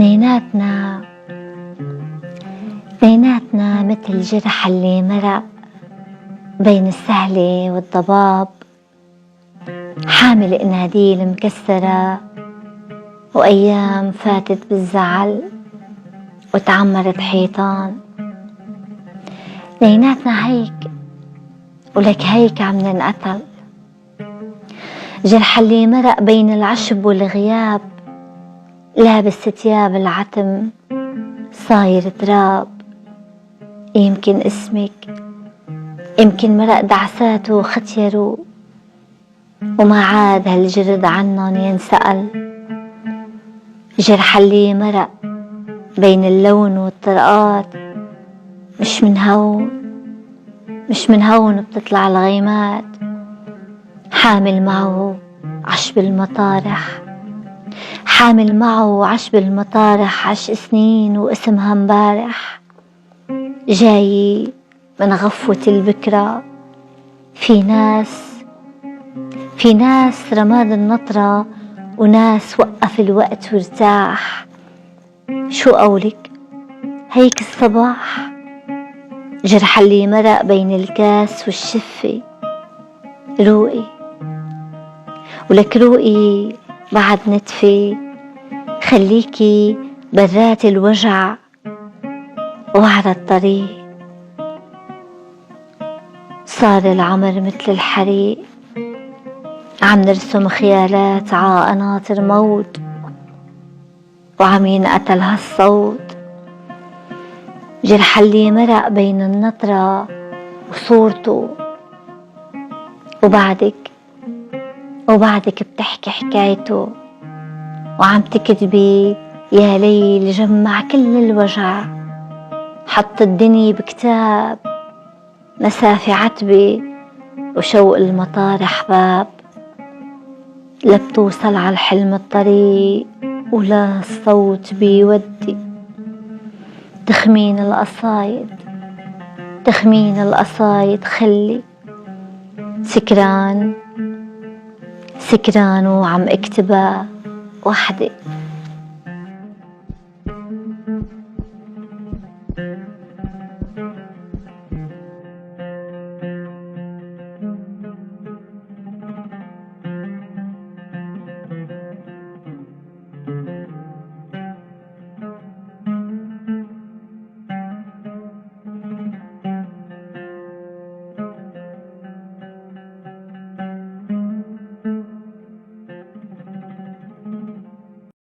اثنيناتنا مثل جرح اللي مرق بين السهلة والضباب، حامل اناديل مكسرة وأيام فاتت بالزعل وتعمرت حيطان. اثنيناتنا هيك ولك هيك عم ننقتل، جرح اللي مرق بين العشب والغياب، لابس ثياب العتم صاير تراب. يمكن اسمك، يمكن مرق دعساته وختيروا، وما عاد هالجرد عنن ينسأل. جرح اللي مرق بين اللون والطرقات، مش من هون بتطلع الغيمات. حامل معه عشب المطارح، حامل معه عشب المطارح، عش سنين واسمها مبارح. جاي من غفوة البكرة، في ناس رماد النطرة، وناس وقف الوقت وارتاح. شو قولك هيك الصباح؟ جرح اللي مرق بين الكاس والشفة، روقي ولك روقي بعد نتفة. خليكي برات الوجع وعلى الطريق. صار العمر مثل الحريق، عم نرسم خيالات ع قناطر موت، وعم ينقتل هالصوت. جرح اللي مرق بين النطرة وصورته، وبعدك بتحكي حكايته، وعم تكتبي يا ليل جمع كل الوجع. حط الدنيا بكتاب، مسافة عتبة وشوق المطارح باب. لا بتوصل على الحلم الطريق، ولا الصوت بيودي. تخمين القصايد خلي سكران وعم اكتبها وحدي.